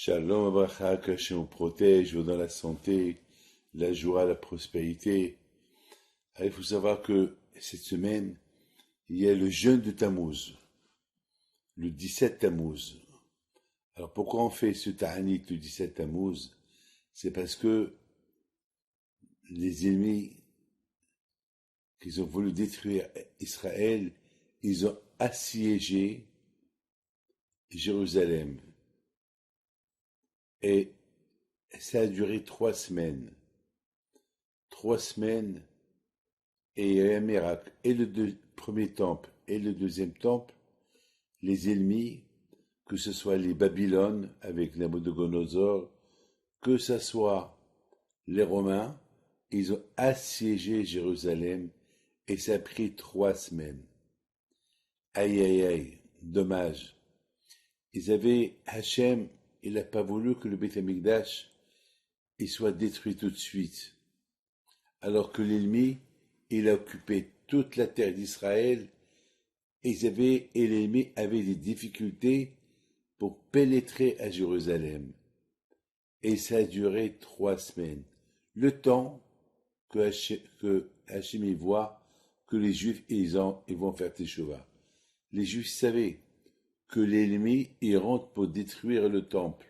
Shalom Abracha, que Hachem vous protège, vous donne la santé, la joie, la prospérité. Alors, il faut savoir que cette semaine, il y a le jeûne de Tammuz, le 17 Tammuz. Alors pourquoi on fait ce ta'anit le 17 Tammuz? C'est parce que les ennemis qui ont voulu détruire Israël, ils ont assiégé Jérusalem. Et ça a duré 3 semaines. 3 semaines, et il y a eu un miracle. Et le premier temple et le deuxième temple, les ennemis, que ce soit les Babylones avec Nabucodonosor, que ce soit les Romains, ils ont assiégé Jérusalem et ça a pris 3 semaines. Aïe aïe aïe, dommage. Hachem, il n'a pas voulu que le Beth Amikdash il soit détruit tout de suite. Alors que l'ennemi, il a occupé toute la terre d'Israël et l'ennemi avait des difficultés pour pénétrer à Jérusalem. Et ça a duré 3 semaines. Le temps que Hachem y voit que les Juifs ils vont faire Teshuvah. Les Juifs savaient que l'ennemi il rentre pour détruire le temple.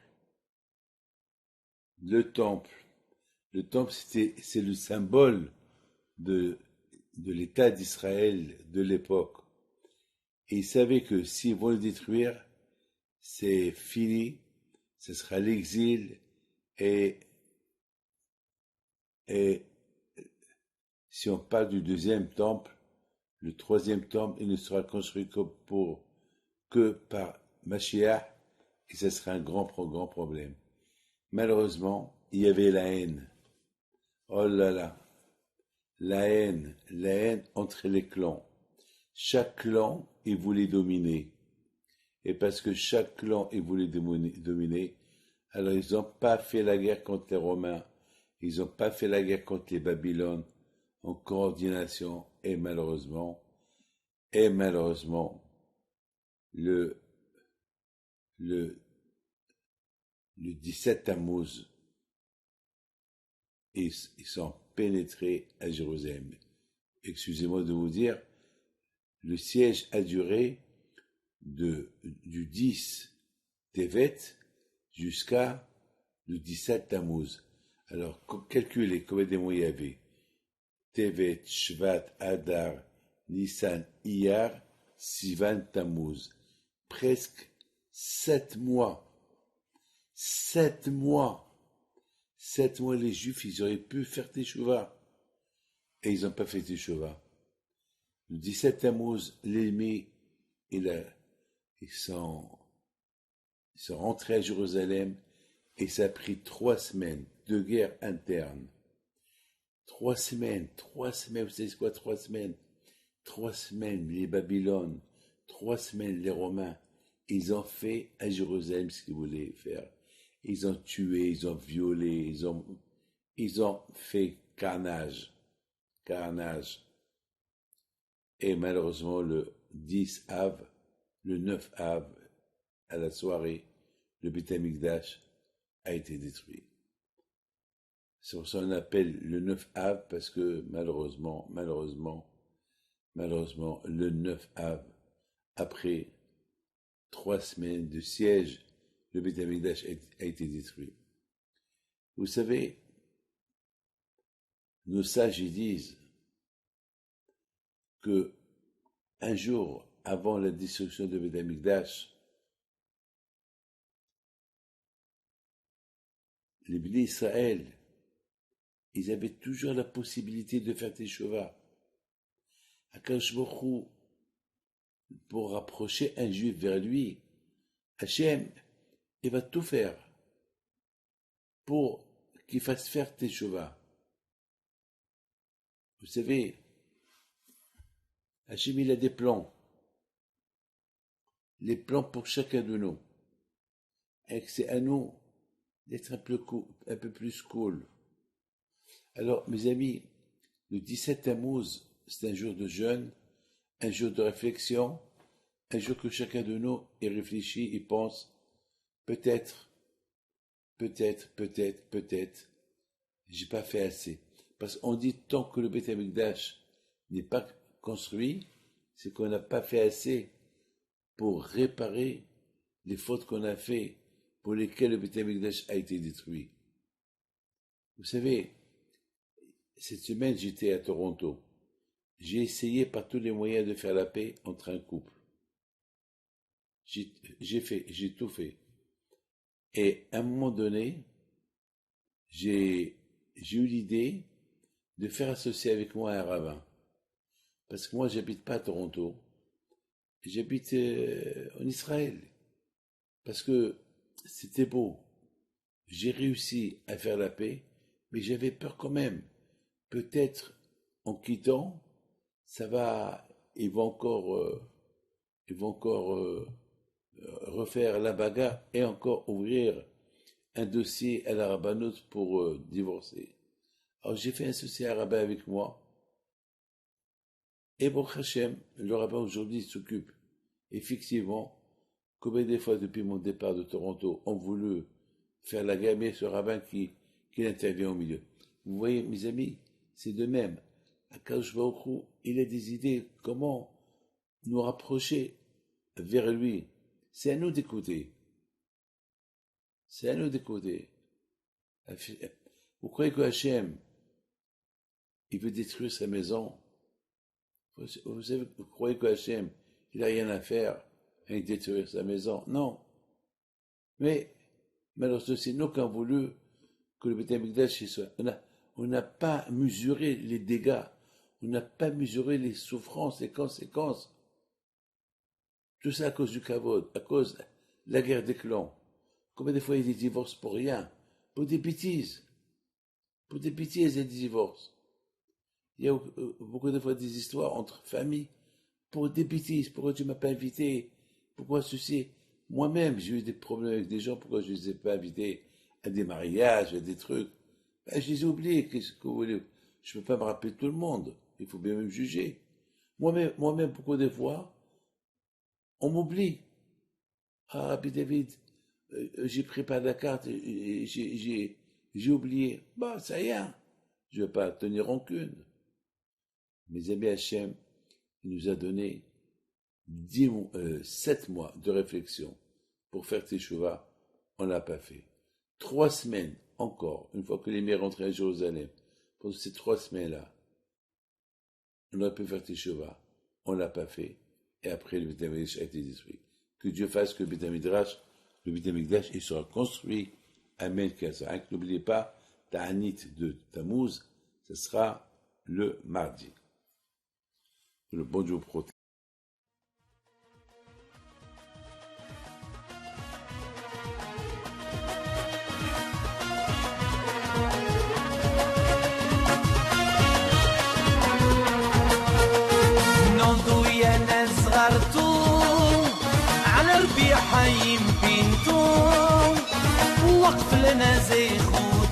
Le temple, c'est le symbole de l'État d'Israël de l'époque. Et ils savaient que s'ils vont le détruire, c'est fini, ce sera l'exil, et si on parle du deuxième temple, le troisième temple, il ne sera construit que par Mashiach, et ce sera un grand problème. Malheureusement, il y avait la haine. Oh là là, la haine entre les clans. Chaque clan, il voulait dominer. Et parce que chaque clan, il voulait dominer, alors ils n'ont pas fait la guerre contre les Romains, ils n'ont pas fait la guerre contre les Babylones, en coordination, et malheureusement, le 17 Tammuz, ils sont pénétrés à Jérusalem. Excusez-moi de vous dire, le siège a duré du 10 Tevet jusqu'à le 17 Tammuz. Alors, calculez combien de mois il y avait. Tevet, Shvat, Adar, Nissan, Iyar, Sivan, Tammuz. Presque 7 mois. 7 mois. 7 mois, les Juifs, ils auraient pu faire Teshuvah. Et ils n'ont pas fait Teshuvah. Le 17 Tammuz, l'ennemi, ils sont rentrés à Jérusalem et ça a pris 3 semaines de guerre interne. 3 semaines, vous savez quoi 3 semaines? 3 semaines, les Babylones, 3 semaines, les Romains, ils ont fait à Jérusalem ce qu'ils voulaient faire. Ils ont tué, ils ont violé, ils ont fait carnage. Et malheureusement, le 10 Av, le 9 Av, à la soirée, le Beth Amikdash a été détruit. C'est pour ça qu'on appelle le 9 Av, parce que malheureusement, le 9 Av, après 3 semaines de siège, le Beth Amikdash a été détruit. Vous savez, nos sages ils disent que un jour avant la destruction de Beth Amikdash, les Bnei Israël, ils avaient toujours la possibilité de faire Teshuvah. Akadosh Baruch Hu, pour rapprocher un juif vers lui, Hachem, il va tout faire pour qu'il fasse faire Teshuvah. Vous savez, Hachem, il a des plans. Les plans pour chacun de nous. Et c'est à nous d'être un peu plus cool. Alors, mes amis, le 17 Tammuz, c'est un jour de jeûne, un jour de réflexion, un jour que chacun de nous y réfléchit, y pense, peut-être peut-être, j'ai pas fait assez. Parce qu'on dit tant que le Beth Amikdash n'est pas construit, c'est qu'on n'a pas fait assez pour réparer les fautes qu'on a fait, pour lesquelles le Beth Amikdash a été détruit. Vous savez, cette semaine j'étais à Toronto. J'ai essayé par tous les moyens de faire la paix entre un couple. J'ai tout fait. Et à un moment donné, j'ai eu l'idée de faire associer avec moi un rabbin. Parce que moi, j'habite pas à Toronto, j'habite en Israël. Parce que c'était beau. J'ai réussi à faire la paix, mais j'avais peur quand même. Peut-être en quittant, ils vont encore refaire la bagarre et encore ouvrir un dossier à la rabbanoute pour divorcer. Alors j'ai fait associer un rabbin avec moi. Et Baruch Hashem, le rabbin aujourd'hui s'occupe. Effectivement, combien des fois depuis mon départ de Toronto ont voulu faire la guerre, mais ce rabbin qui intervient au milieu. Vous voyez, mes amis, c'est de même. Akadosh Baruch Hu, il a des idées comment nous rapprocher vers lui. C'est à nous d'écouter. C'est à nous d'écouter. Vous croyez que Hachem, il veut détruire sa maison? Vous croyez que Hachem, il n'a rien à faire avec détruire sa maison? Non. Mais, malheureusement, c'est nous qui avons voulu que le Beth Amikdash soit. On n'a pas mesuré les dégâts. On n'a pas mesuré les souffrances, les conséquences. Tout ça à cause du kavod, à cause de la guerre des clans. Combien de fois il y a des divorces pour rien? Pour des bêtises. Pour des bêtises et des divorces. Il y a beaucoup de fois des histoires entre familles pour des bêtises. Pourquoi tu ne m'as pas invité? Pourquoi ceci? Moi-même, j'ai eu des problèmes avec des gens. Pourquoi je ne les ai pas invités à des mariages, à des trucs? Ben, je les ai oubliés. Qu'est-ce que vous voulez? Je ne peux pas me rappeler de tout le monde. Il faut bien me juger. Moi-même, pourquoi des fois, on m'oublie. Ah, Rabbi David, j'ai préparé la carte et j'ai oublié. Bah, ça y est. Je ne vais pas tenir rancune. Mes amis Hachem, il nous a donné 7 mois de réflexion pour faire Teshuvah. On ne l'a pas fait. 3 semaines encore, une fois que les mères rentraient à Jérusalem, pour ces 3 semaines-là, on aurait pu faire Teshuvah. On ne l'a pas fait. Et après, le Beth Amikdash a été détruit. Que Dieu fasse que le Beth Amikdash, il sera construit. Amen. N'oubliez pas, Ta'anit de Tammuz, ce sera le mardi. Le bon Dieu protège. على ربيع حيم بنتو وقف لنا زي خو